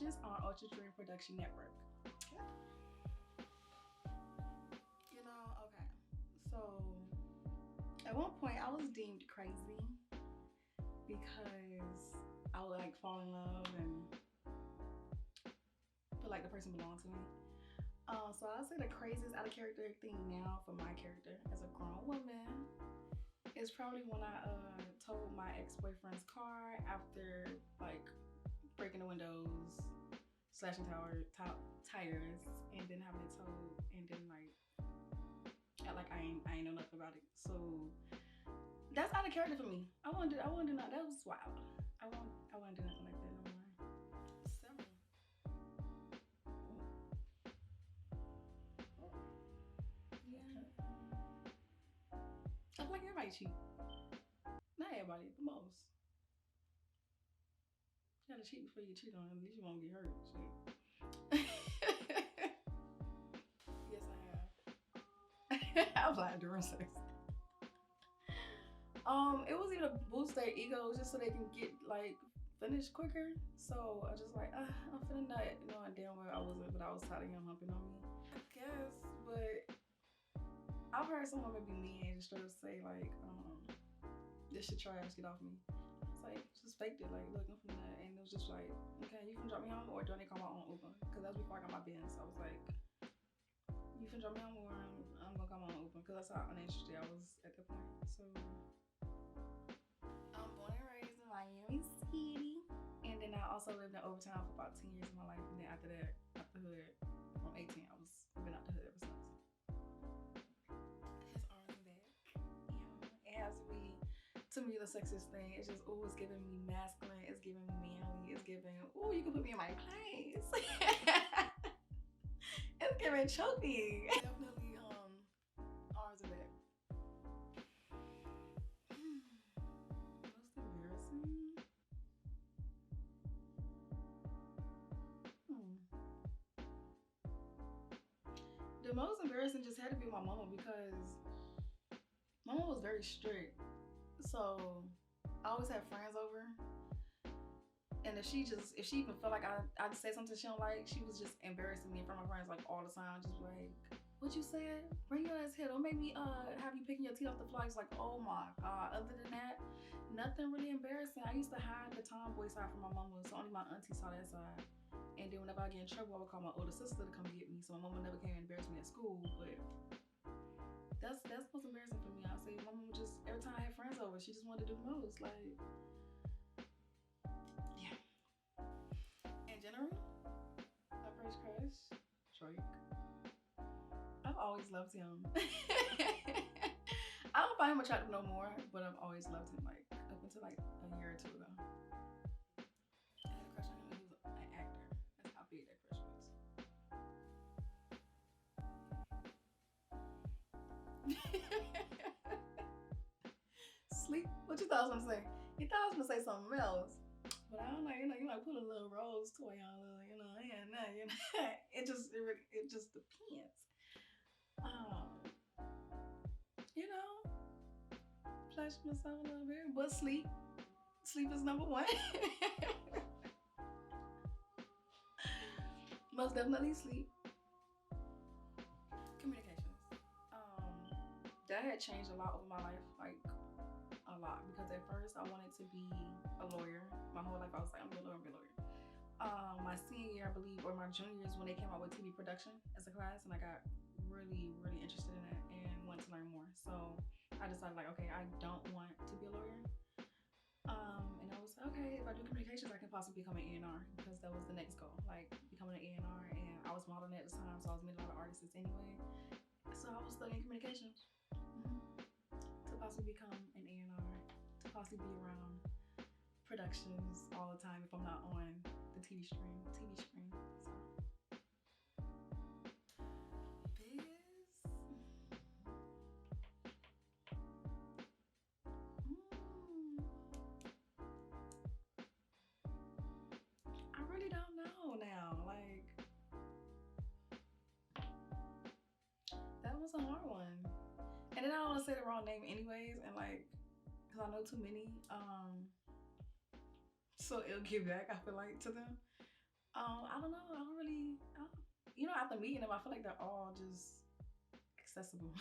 Wishes on Ultra Dream Production Network. You know, okay. So at one point I was deemed crazy because I would like fall in love and feel like the person belonged to me. So I'll say the craziest out of character thing now for my character as a grown woman is probably when I towed my ex-boyfriend's car after like breaking the windows, slashing tires, and then having it towed, and then like act like I ain't know nothing about it. So that's out of character for me. I wouldn't do nothing. That was wild. I wouldn't do nothing like that no more. Several. Yeah. I feel like everybody cheat. Not everybody, but most. You gotta cheat before you cheat on them. At least you won't get hurt. Shit. Yes, I have. I've lied during sex. It was either to boost their egos just so they can get like finished quicker. So I just like, I'm finna nut, you know, and damn well I wasn't, but I was tired of him humping on me. I guess, but I've heard some women be mean and just straight up say like, this shit trash, get off me. It's like, just faked it, like, look, I'm finna nut, and it was just like, okay, you can drop me home or do I need to call my own Uber? Because that was before I got my Benz, so I was like, you can drop me home or I'm gonna call my own Uber, because that's how uninterested I was at that point. So I'm born and raised in Miami City, and then I also lived in Overtown for about 10 years of my life, and then after that, out the hood, from 18, I've been out the hood ever since. His arms and back. Yeah, it has to me the sexiest thing. It's just, it's giving me masculine, it's giving me manly, it's giving, you can put me in my place. It's giving choking. Definitely arms and back. Most embarrassing? The most embarrassing just had to be my mama, because my mama was very strict. So I always had friends over, and if she even felt like I'd say something she don't like, she was just embarrassing me in front of my friends like all the time. Just like, what you said? Bring your ass here. Don't make me have you picking your teeth off the floor. It's like, oh my god. Other than that, nothing really embarrassing. I used to hide the tomboy side from my mama, so only my auntie saw that side. And then whenever I get in trouble, I would call my older sister to come get me. So my mama never came and embarrassed me at school. But that's what's embarrassing for me. I say my mama just, every time I had friends over, she just wanted to do the most. Like, yeah. In general, my first crush, Drake. I've always loved him. I don't find him attractive no more, but I've always loved him, like up until like a year or two ago. I had a crush on him. He was an actor. That's how big that crush was. Sleep? What you thought I was gonna say? You thought I was gonna say something else. But I don't know, you like put a little rose toy on a little, it just depends. You know, flash myself a little bit, but sleep is number one. Most definitely sleep. Communications. That had changed a lot over my life, like a lot, because at first I wanted to be a lawyer. My whole life I was like, I'm gonna be a lawyer. My senior year, I believe, or my junior year is when they came out with TV production as a class, and I got really, really interested in it and wanted to learn more. So I decided like, okay, I don't want to be a lawyer. And I was like, okay, if I do communications, I can possibly become an A&R, because that was the next goal, like becoming an A&R. And I was modeling at the time, so I was meeting a lot of artists anyway. So I was studying communications to possibly become an A&R, to possibly be around productions all the time if I'm not on the TV screen. So. I really don't know now. Like, that was a hard one. And then I don't want to say the wrong name anyways, and like, because I know too many. So it'll give back, I feel like, to them. I don't know. I don't really. After meeting them, I feel like they're all just accessible.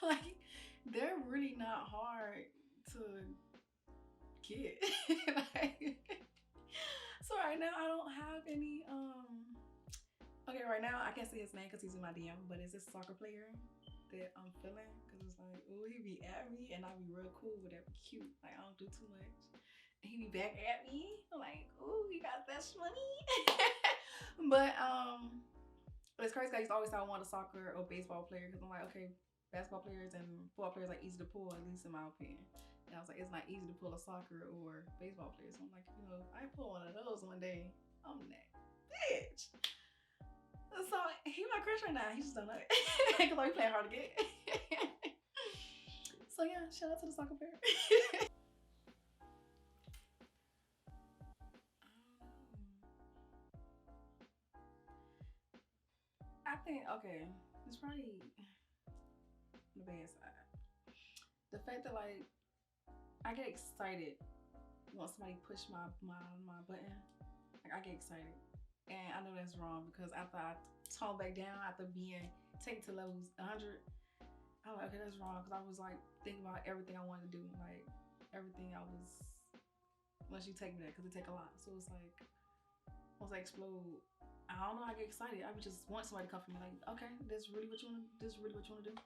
Like they're really not hard to get. Like, so right now, I don't have any. Okay, right now I can't say his name because he's in my DM, but it's this soccer player that I'm feeling because it's like, oh, he be at me and I be real cool with it, cute. Like I don't do too much. And he be back at me like, oh, you got that money. But it's crazy. I used to always say I want a soccer or baseball player because I'm like, okay, basketball players and football players are easy to pull, at least in my opinion. And I was like, it's not easy to pull a soccer or baseball player. So I'm like, I pull one of those one day. I'm that bitch. So he my crush right now. He just don't know it because we playing hard to get. So yeah, shout out to the soccer player. I think okay, it's probably the bad side. The fact that like I get excited once somebody push my button. Like I get excited, and I know that's wrong because after I tone back down after being taken to levels 100, I'm like, okay, that's wrong because I was like thinking about everything I wanted to do, like everything I was. Once you take me there, because it take a lot, so it's like once I explode, I don't know. I get excited. I would just want somebody to come for me, like, okay, this really what you want. This really what you want to do.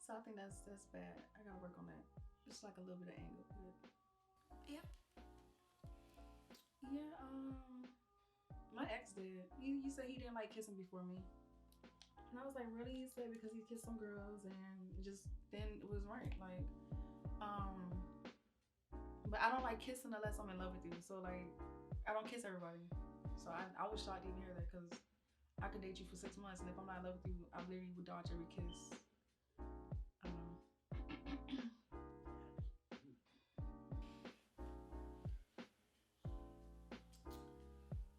So I think that's bad. I gotta work on that. Just like a little bit of anger. But yeah, yeah. My ex did. You said he didn't like kissing before me, and I was like, really? He said because he kissed some girls, and just then it was right. Like, um, but I don't like kissing unless I'm in love with you. So like, I don't kiss everybody. So I was shocked to even hear that because I could date you for 6 months, and if I'm not in love with you, I literally would dodge every kiss.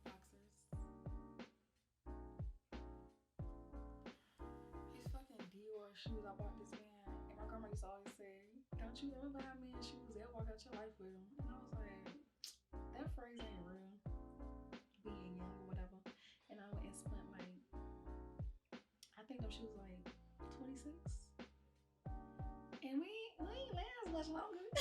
Boxers. These fucking Dior shoes I bought this man, and my grandma used to always say, "Don't you ever buy me shoes? They'll walk out your life with them." And I was like, that phrase ain't real. Being young or whatever. And I went and spent like, I think them shoes like 26, and we ain't last much longer. The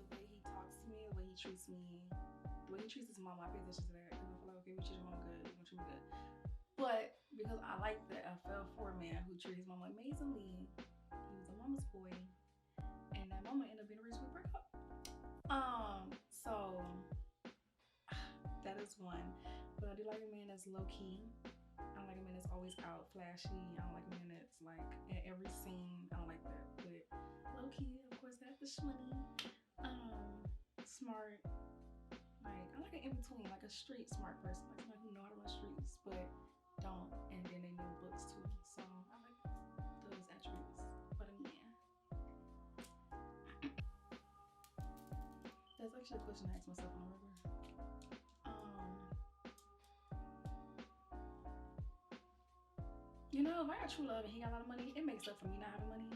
way he talks to me, the way he treats me, the way he treats his mom, I pay attention to that because I feel like, okay, we treat your mom good, you gonna treat me good. But because I like that I fell for a man who treated his mama amazingly, he was a mama's boy, and that mama ended up being a reason we break up. So that is one. But I do like a man that's low key. I don't like a man that's always out flashy. I don't like a man that's like in every scene. I don't like that. But low key, of course, got the shmoney. Smart. Like I like an in between, like a street smart person, like somebody who know how to run streets, but don't, and then they know books too. So I like those attributes. But man, that's actually a question I ask myself on a regular. If I got true love and he got a lot of money, it makes up for me not having money.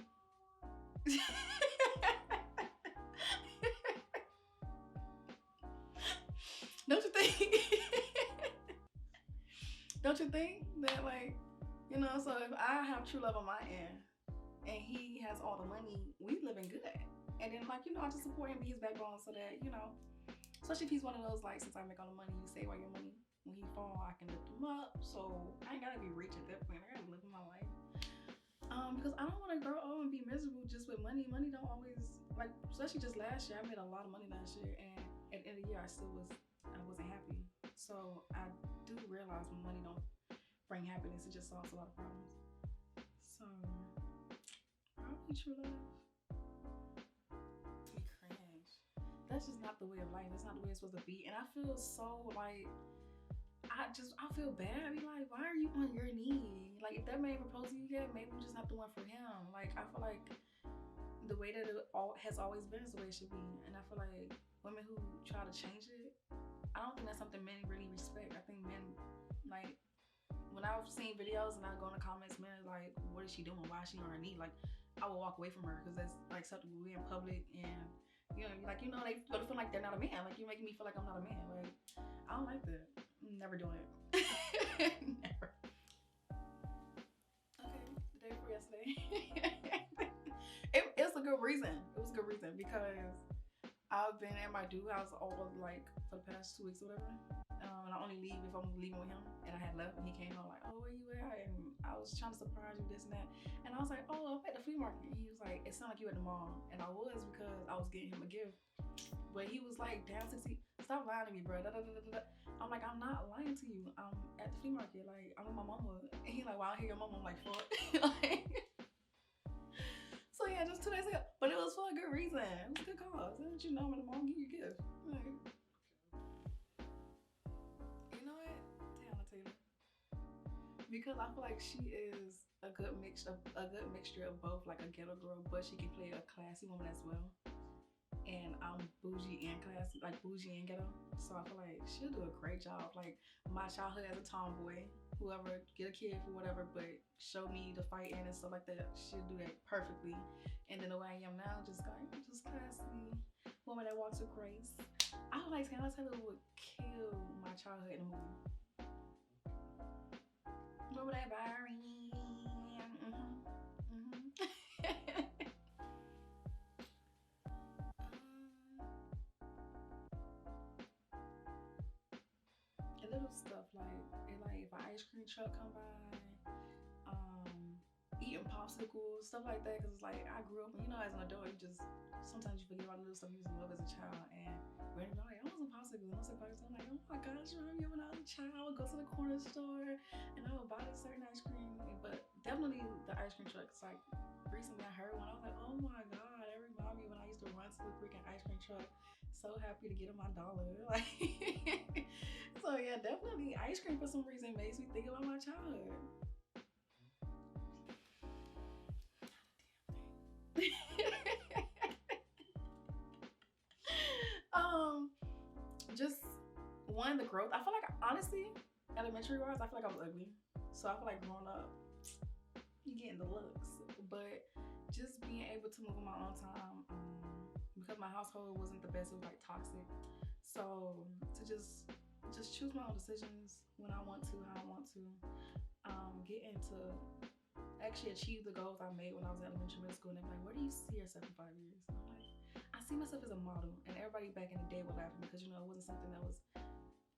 Don't you think? Don't you think that like, so if I have true love on my end and he has all the money, we living good. And then like, I just support him, be his backbone so that, especially if he's one of those like, since I make all the money, you save all your money. When he fall, I can lift him up. So I ain't gotta be rich at that point. I gotta live my life. Because I don't want to grow old and be miserable just with money. Money don't always like, especially just last year. I made a lot of money last year, and at the end of the year, I wasn't happy. So I do realize when money don't bring happiness, it just solves a lot of problems. So probably true love. We cringe. That's just not the way of life. That's not the way it's supposed to be. And I feel so like I feel bad. I be like, why are you on your knee? Like, if that man proposed to you yet, maybe I'm just not the one for him. Like, I feel like the way that it has always been is the way it should be. And I feel like women who try to change it, I don't think that's something men really respect. I think men, like, when I've seen videos and I go in the comments, men are like, what is she doing? Why is she on her knee? Like, I would walk away from her because that's like something we in public and like they feel like they're not a man. Like you're making me feel like I'm not a man. Like I don't like that. I'm never doing it. Never. Okay, the day before yesterday. It's a good reason. It was a good reason because I've been at my dude house all like for the past 2 weeks or whatever. And I only leave if I'm leaving with him. And I had left and he came home like, oh, where you at? And I was trying to surprise you, this and that. And I was like, oh, I'm at the flea market. And he was like, it sounded like you at the mall. And I was because I was getting him a gift. But he was like, damn, 60, stop lying to me, bro. Da, da, da, da, da. I'm like, I'm not lying to you. I'm at the flea market. Like, I'm with my mama. And he like, well, I hear your mama. I'm like, fuck. Like, so yeah, just 2 days ago. But it was for a good reason. It was a good cause. Didn't you know I'm at the mall? Give you a gift. Like, you know what? Tiana Taylor. Because I feel like she is a good mixture of both, like a ghetto girl, but she can play a classy woman as well. And I'm bougie and classy, like bougie and ghetto. So I feel like she'll do a great job. Like my childhood as a tomboy, whoever get a kid for whatever, but show me the fighting and stuff like that, she'll do that perfectly. And then the way I am now, just classy woman that walks with grace. I feel like Tiana Taylor would kill my childhood in a movie. Remember that Barry? Little stuff like if an ice cream truck come by, eating popsicles, stuff like that. Cause it's like I grew up, as an adult, you just sometimes you forget about the little stuff you used to love as a child. And when you're like, I want some popsicles, and I was like, I'm like, oh my gosh, you remember when I was a child? I would go to the corner store and I would buy this certain ice cream. But definitely the ice cream truck. It's like recently I heard one, I was like, oh my god, that reminded me when I used to run to the freaking ice cream truck. So happy to get him my dollar. Like, so yeah, definitely ice cream for some reason makes me think about my childhood. Just one, the growth. I feel like honestly, elementary wise, I feel like I was ugly. So I feel like growing up, you getting the looks. But just being able to move on my own time, because my household wasn't the best, it was like toxic. So to just choose my own decisions when I want to, how I want to, get into actually achieve the goals I made when I was in elementary, middle school. And they're like, where do you see yourself in 5 years? And I'm like, I see myself as a model. And everybody back in the day would laugh at me because, it wasn't something that was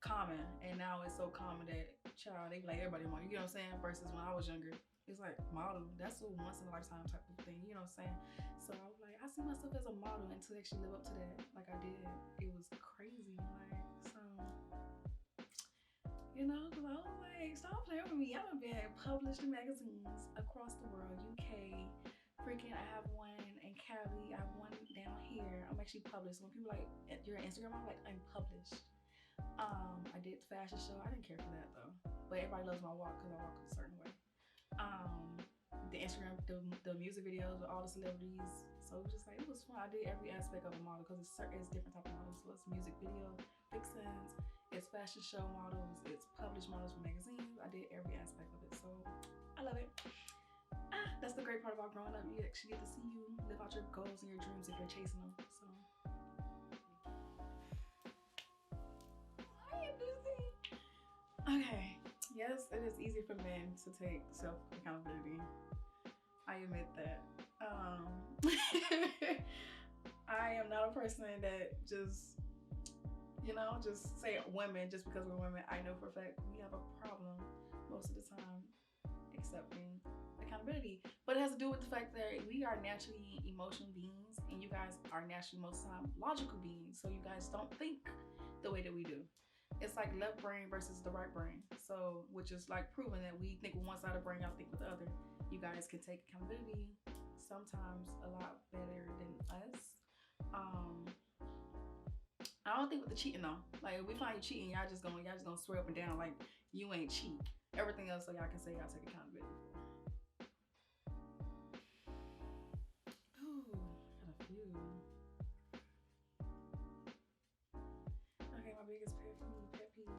common. And now it's so common that, child, they be like, everybody model. You know what I'm saying? Versus when I was younger, it's like, model. That's a once in a lifetime type of thing. You know what I'm saying? So I was like, I see myself as a model. And to actually live up to that, like I did, it was crazy. Like, so... because I was like, stop playing with me. I've been published in magazines across the world, UK. Freaking, I have one in Cali. I have one down here. I'm actually published. When people like, you're on Instagram, I'm like, I'm published. I did the fashion show. I didn't care for that though. But everybody loves my walk because I walk a certain way. The Instagram, the music videos with all the celebrities. So it was just like, it was fun. I did every aspect of a model because it's different type of models. So it's music video, vixens, it's fashion show models, it's published models for magazines. I did every aspect of it, so I love it. That's the great part about growing up. You actually get to see you live out your goals and your dreams if you're chasing them. So I am busy. Okay, yes, it is easier for men to take self-accountability. I admit that. I am not a person that just say women just because we're women. I know for a fact we have a problem most of the time accepting accountability. But it has to do with the fact that we are naturally emotional beings and you guys are naturally most of the time logical beings. So you guys don't think the way that we do. It's like left brain versus the right brain. So, which is like proving that we think with one side of the brain, y'all think with the other. You guys can take accountability sometimes a lot better than us. I don't think with the cheating though. Like if we find you cheating, y'all just gonna swear up and down like you ain't cheat. Everything else, so y'all can say y'all take accountability for. Ooh, got a few. Okay, my biggest pet peeve.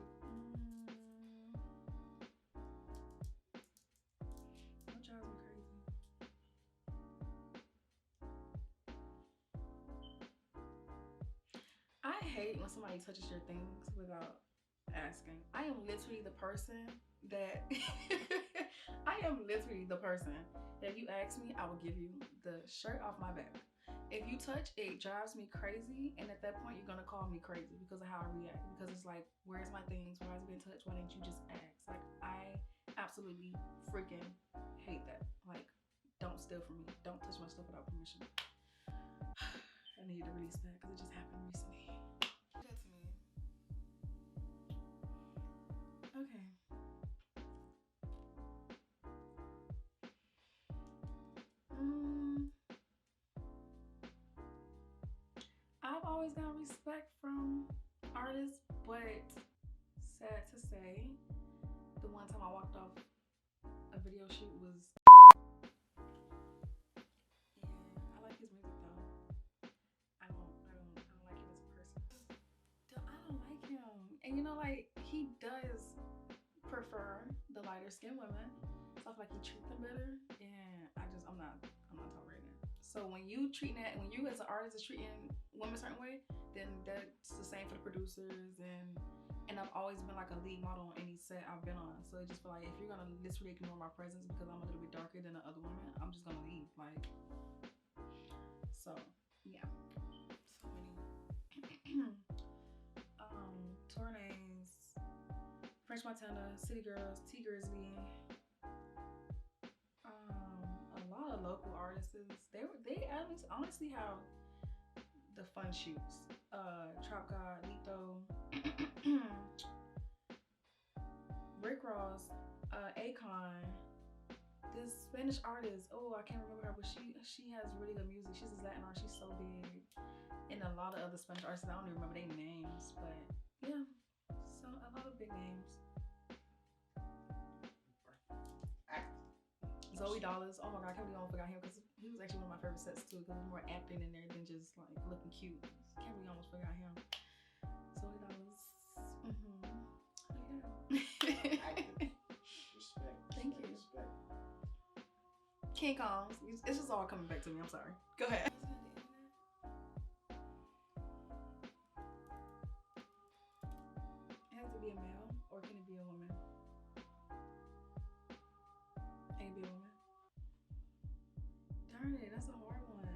What drives me crazy? hate when somebody touches your things without asking. I am literally the person that I am literally the person that if you ask me, I will give you the shirt off my back. If you touch, it drives me crazy, and at that point, you're gonna call me crazy because of how I react. Because it's like, where's my things? Why has it been touched? Why didn't you just ask? Like, I absolutely freaking hate that. Like, don't steal from me. Don't touch my stuff without permission. I need to release that because it just happened recently. That to me. Okay. I've always got respect from artists, but sad to say, the one time I walked off a video shoot was. Yeah, I like his music though. I don't like him as a person. I don't like him, and you know, like he does prefer the lighter skinned women. So I feel like he treats them better, and I'm not tolerating it. So when you as an artist is treating women a certain way, then that's the same for the producers and I've always been like a lead model on any set I've been on. So I just feel like if you're gonna literally ignore my presence because I'm a little bit darker than the other women, I'm just gonna leave. Like, so yeah, so many tour names: French Montana, City Girls, T Grizzly. A lot of local artists. They at least honestly have the fun shoots. Trap God, Lito, Rick Ross, Akon. This Spanish artist. Oh, I can't remember her, but she has really good music. She's a Latin artist. She's so big. And a lot of other Spanish artists. I don't even remember their names, but yeah. So a lot of big names. Zoe Dollars. Oh my god, I can't believe I forgot him because he was actually one of my favorite sets too. Because it was more acting in there than just like looking cute. Can't believe I almost forgot him. Zoe Dollars. Yeah. Respect. Thank you. Respect. King Kong. It's just all coming back to me. I'm sorry. Go ahead. It has to be a male, or can it be a woman? Can it be a woman? Darn it, that's a hard one.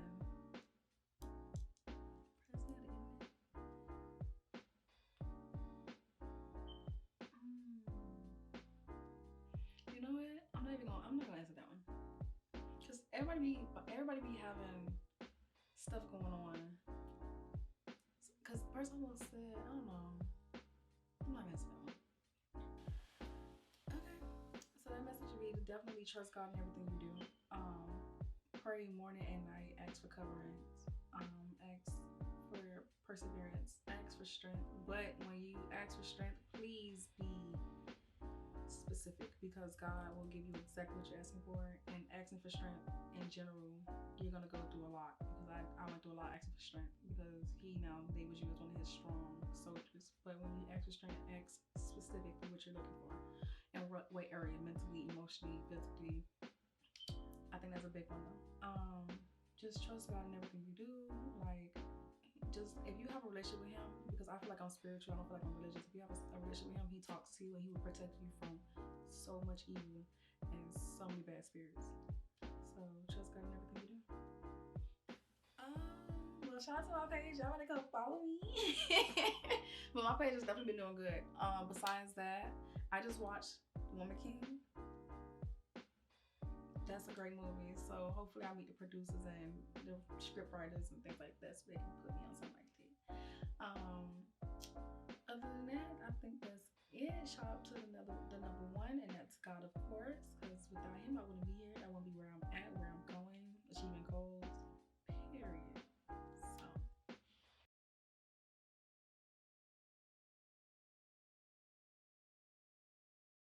You know what? I'm not gonna answer that one. Cause everybody be having stuff going on. Cause the person who said, I don't know. I'm not gonna answer that one. Okay. So that message would be to definitely trust God in everything you do. Pray morning and night, ask for coverings, ask for perseverance, ask for strength. But when you ask for strength, please be specific because God will give you exactly what you're asking for. And asking for strength in general, you're gonna go through a lot because I went through a lot asking for strength because He now labels you as one of His strong soldiers. But when you ask for strength, ask specifically what you're looking for and what area, mentally, emotionally, physically. I think that's a big one though. Just trust God in everything you do. Like, just if you have a relationship with Him, because I feel like I'm spiritual, I don't feel like I'm religious. If you have a relationship with Him, He talks to you and He will protect you from so much evil and so many bad spirits. So trust God in everything you do. Well, shout out to my page. Y'all wanna go follow me? But my page has definitely been doing good. Besides that, I just watched Woman King. That's a great movie. So hopefully I'll meet the producers and the script writers and things like that so they can put me on something like that. Other than that, I think that's it. Shout out to the number one, and that's God, of course, because without Him I wouldn't be here. That